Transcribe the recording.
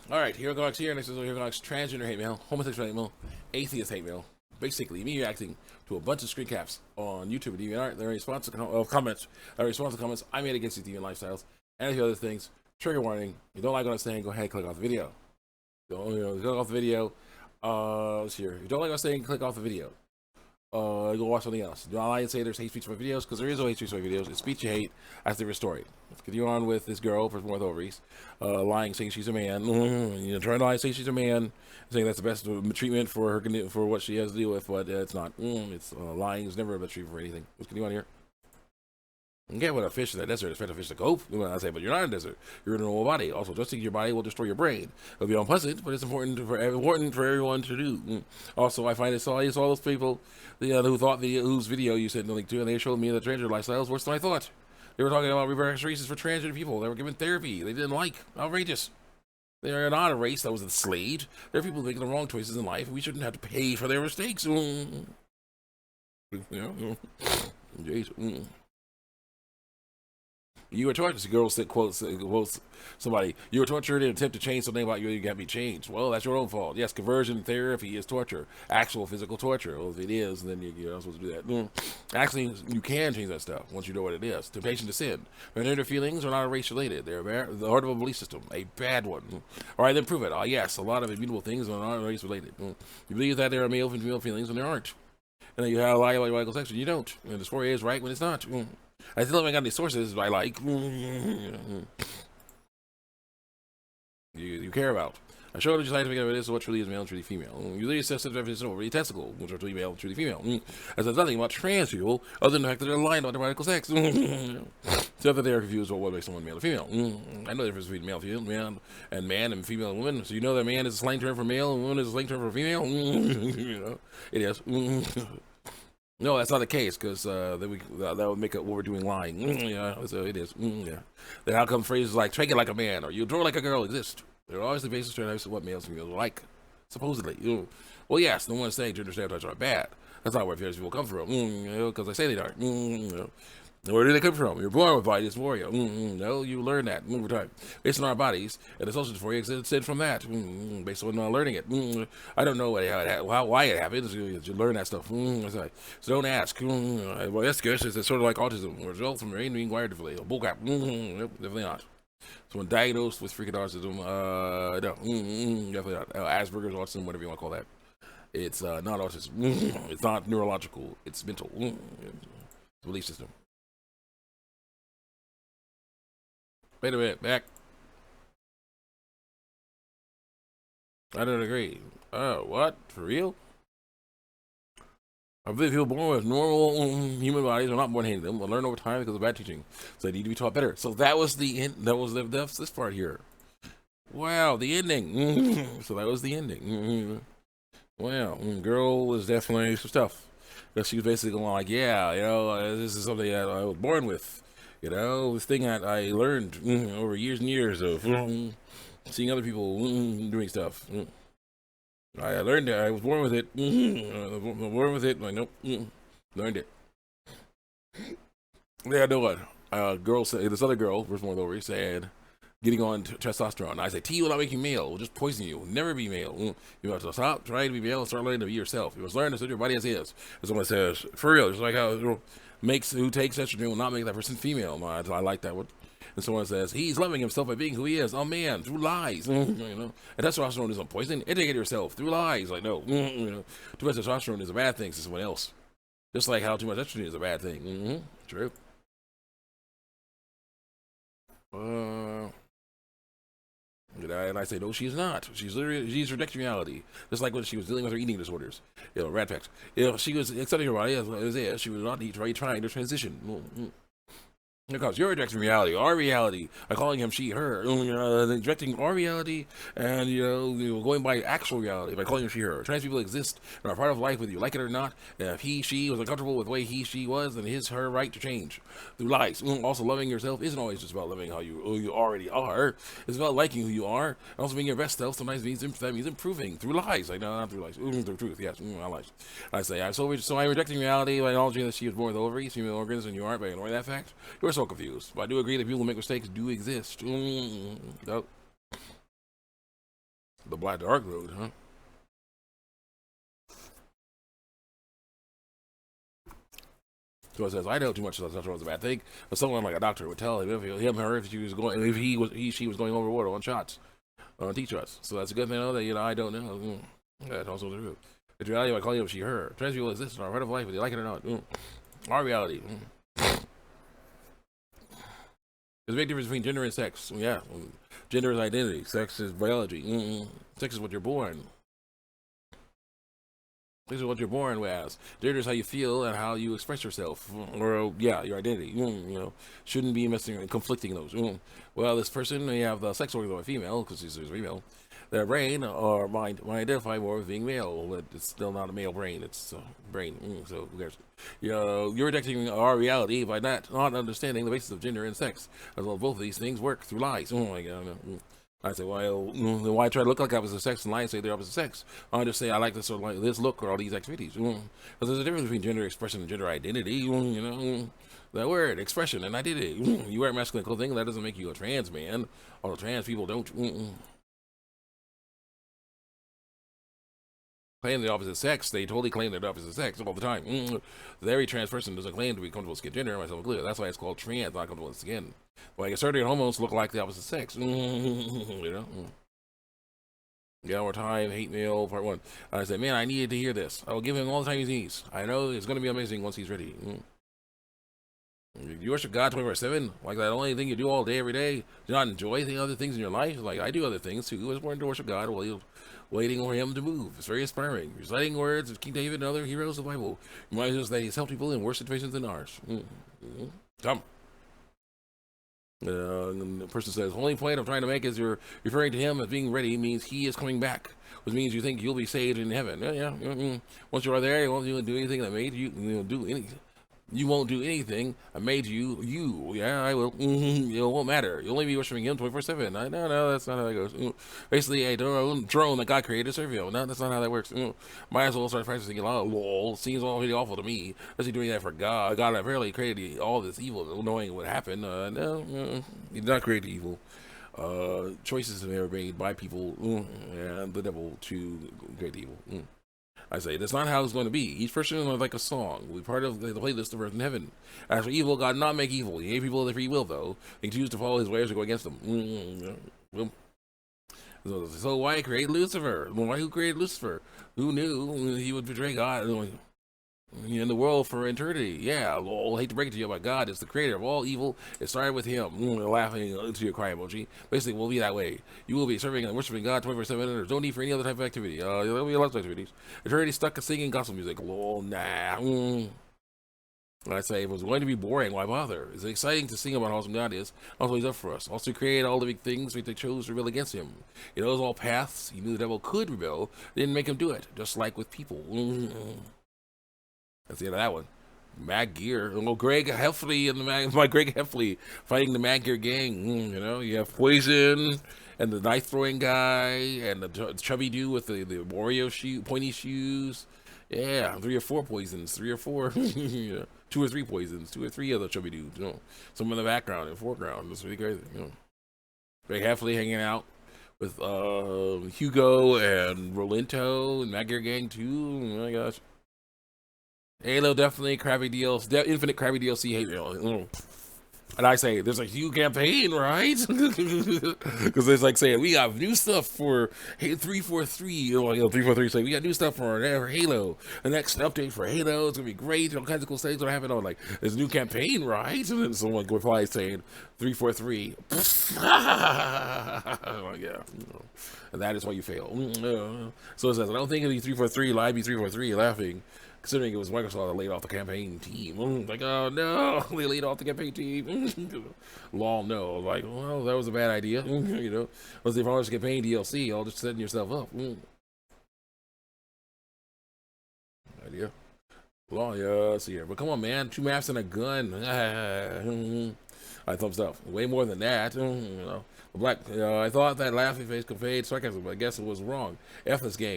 All right, here goes here. Next is here goes transgender hate mail, homosexual hate mail, atheist hate mail. Basically, me reacting to a bunch of screen caps on YouTube and DeviantArt. Their response to comments, I made against these deviant lifestyles and a few other things. Trigger warning: if you don't like what I'm saying, go ahead and click off the video. Don't click off the video. Let's hear. If you don't like what I'm saying, click off the video. Go watch something else. Do I lie and say there's hate speech for my videos? Because there is no hate speech for my videos. It's speech you hate. That's a different story. Let's continue on with this girl for more ovaries. Lying, saying she's a man. Trying to lie, saying she's a man. Saying that's the best treatment for her, for what she has to deal with, but it's not. It's lying is never a best treatment for anything. Let's continue on here. You can't put a fish in the desert, expect a fish to cope. I say, but you're not in a desert. You're in a normal body. Also, adjusting your body will destroy your brain. It'll be unpleasant, but it's important for everyone to do. Also, I find I saw those people who thought whose video you sent the link to, and they showed me the transgender lifestyle was worse than I thought. They were talking about reproductive races for transgender people. They were given therapy. They didn't like. Outrageous. They are not a race that was enslaved. There are people making the wrong choices in life, and we shouldn't have to pay for their mistakes. Jeez. You were tortured. This girl said, quotes somebody. You were tortured in an attempt to change something about you. You can't be changed. Well, that's your own fault. Yes, conversion therapy is torture, actual physical torture. Well, if it is, then you're not supposed to do that. Actually, you can change that stuff once you know what it is. Temptation to sin. Their feelings are not race related. They're the heart of a belief system, a bad one. All right, then prove it. Yes, a lot of immutable things are not race related. You believe that there are male and female feelings, and there aren't. And then you have a lie about your sex, and you don't. And the story is right when it's not. I still haven't got any sources I like. You care about. I showed you scientific evidence of what truly is male and truly female. You really assess the definition of really testicle, which are truly male and truly female. As there's nothing about trans people other than the fact that they're lying about their biological sex. So that they are confused about what makes someone male or female. I know the difference between male and man and female and woman. So you know that man is a slang term for male and woman is a slang term for female. It is. No, that's not the case, because that would make it what we're doing lying. So it is. Then how come phrases like "take it like a man" or "you draw like a girl" exist? They're always the basis of what males and females are like, supposedly. Well, yes, no one's saying gender stereotypes are bad. That's not where people come from, because they say they are. Where do they come from? You're born with body dysphoria. No, you learn that over time. Based on our bodies, and the social dysphoria existed from that, based on learning it. I don't know why it happens. You learn that stuff. So don't ask. Well, that's good. It's sort of like autism. Results from brain being wired differently. Bullcrap. Nope, definitely not. Someone diagnosed with freaking autism, no, definitely not. Asperger's, autism, whatever you want to call that. It's not autism. It's not neurological. It's mental. It's a belief system. Wait a minute, back. I don't agree. Oh, what? For real? I believe people born with normal human bodies are not born hating them. Will learn over time because of bad teaching. So they need to be taught better. So that was the end. That was this part here. Wow, the ending. So that was the ending. Wow, girl was definitely some stuff. Because she was basically like, yeah, this is something that I was born with. This thing that I learned over years and years of seeing other people doing stuff. I learned it. I was born with it. Born with it. Like, nope. Learned it. Yeah, no one. Girl said, this other girl, first one over, said, getting on testosterone. I say, T will not make you male. It will just poison you. It will never be male. You have to stop trying to be male and start learning to be yourself. You must learn to set your body as is. As someone says, for real, just like how who takes estrogen will not make that person female. I like that one. And someone says, he's loving himself by being who he is. Oh man, through lies. And testosterone isn't poison. Educate yourself through lies. Like, no. Too much testosterone is a bad thing to someone else. Just like how too much estrogen is a bad thing. True. And I say, no, she's not. She's rejecting reality. Just like when she was dealing with her eating disorders, rat packs. She was accepting her body as it is. She was not trying to transition. Because you're rejecting reality, our reality, by calling him she, her, rejecting our reality, and going by actual reality by calling him she, her. Trans people exist and are part of life, whether you like it or not. And if he, she was uncomfortable with the way he, she was, then his, her right to change through lies. Also, loving yourself isn't always just about loving who you already are. It's about liking who you are, and also being your best self. Sometimes means improving through lies. Like, no, not through lies. Through truth. Yes, I lies. I say, so I'm rejecting reality by acknowledging that she was born with ovaries, female organs, and you aren't by ignoring that fact. You're so confused. But I do agree that people who make mistakes do exist. Nope. The black dark road, huh? So it says, I know too much testosterone is a bad thing, but someone like a doctor would tell him her, if she was going, if she was going overboard on shots, on T shots. So that's a good thing to know that, I don't know. That's also true. The reality of I call you she, her. Trans people exist in our part of life, whether you like it or not. Our reality. There's a big difference between gender and sex. Yeah. Gender is identity. Sex is biology. Sex is what you're born. This is what you're born as. Gender is how you feel and how you express yourself, or your identity. Shouldn't be messing and conflicting those. Well, this person may have the sex organ of a female because she's a female. Their brain or mind might identify more with being male, but it's still not a male brain. It's a brain. So who cares? You're rejecting our reality by not understanding the basis of gender and sex, as well as both of these things work through lies. Oh my God. I say, well, then why try to look like opposite sex and lie and say they're opposite sex? I just say I like this or like this look or all these activities. Because there's a difference between gender expression and gender identity. That word, expression and identity. You wear masculine clothing, that doesn't make you a trans man. Although trans people don't claim the opposite sex. They totally claim they're the opposite sex all the time. Every trans person doesn't claim to be comfortable with skin gender, myself included. That's why it's called trans, not comfortable with skin. Like certain hormones look like the opposite sex. Yeah, more time, hate mail, part one. I said, man, I needed to hear this. I will give him all the time he needs. I know it's going to be amazing once he's ready. You worship God 24/7, like that only thing you do all day, every day. Do not enjoy the other things in your life. Like I do other things too. It's important to worship God while you're waiting for Him to move. It's very inspiring. Reciting words of King David and other heroes of the Bible reminds us that He's helped people in worse situations than ours. Come. The person says, the only point I'm trying to make is you're referring to Him as being ready means He is coming back, which means you think you'll be saved in heaven. Once you are there, you won't do anything that made you do anything. You won't do anything that made you. Yeah, I will. It won't matter. You'll only be worshiping Him 24/7. No, that's not how that goes. Basically, a drone that God created to serve you. No, that's not how that works. Might as well start practicing law. Lol, seems all really awful to me. Especially doing that for God. God apparently created all this evil, knowing what happened. No, He did not create the evil. Choices that are made by people and the devil to create the evil. I say, that's not how it's going to be. Each person is like a song. We're part of the playlist of Earth and Heaven. As for evil, God did not make evil. He gave people the free will, though. They choose to follow His ways or go against them. So why create Lucifer? Why who created Lucifer? Who knew he would betray God in the world for eternity? Yeah, I hate to break it to you, but God is the creator of all evil. It started with Him. Laughing into your cry emoji. Basically, we'll be that way. You will be serving and worshiping God 24/7. There's no need for any other type of activity. There'll be lots of activities. Eternity stuck at singing gospel music. Lol, nah. I say, if it was going to be boring, why bother? It's exciting to sing about how awesome God is. Also, He's up for us. Also, created all the big things they chose to rebel against Him. He knows all paths. He knew the devil could rebel. They didn't make him do it. Just like with people. That's the end of that one. Mag Gear. Greg Heffley and my Greg Heffley fighting the Mag Gear gang. You have Poison and the knife throwing guy and the chubby dude with the Oreo pointy shoes. Yeah, 3 or 4 poisons. 3 or 4. 2 or 3 poisons. 2 or 3 other chubby dudes. Some in the background and foreground. That's really crazy. Greg Heffley hanging out with Hugo and Rolento and Mag Gear gang too. Oh my gosh. Halo definitely crappy DLC, infinite crappy DLC hate mail. And I say, there's a huge campaign, right? Because it's like saying, we got new stuff for 343. 343 say, we got new stuff for Halo. The next update for Halo, it's going to be great. All kinds of cool things going to happen. Like, there's a new campaign, right? And then someone replies saying, 343. Yeah. And that is why you fail. So it says, I don't think it'll be 343, live be 343, laughing. Considering it was Microsoft that laid off the campaign team. Like, oh no, they laid off the campaign team. Lol, no. Like, well, that was a bad idea. Once they publish the campaign DLC, all just setting yourself up. Idea. Lol, yeah, see here. But come on, man. 2 maps and a gun. I thumbs up. Way more than that. Black. I thought that laughing face conveyed sarcasm, but I guess it was wrong. F this game.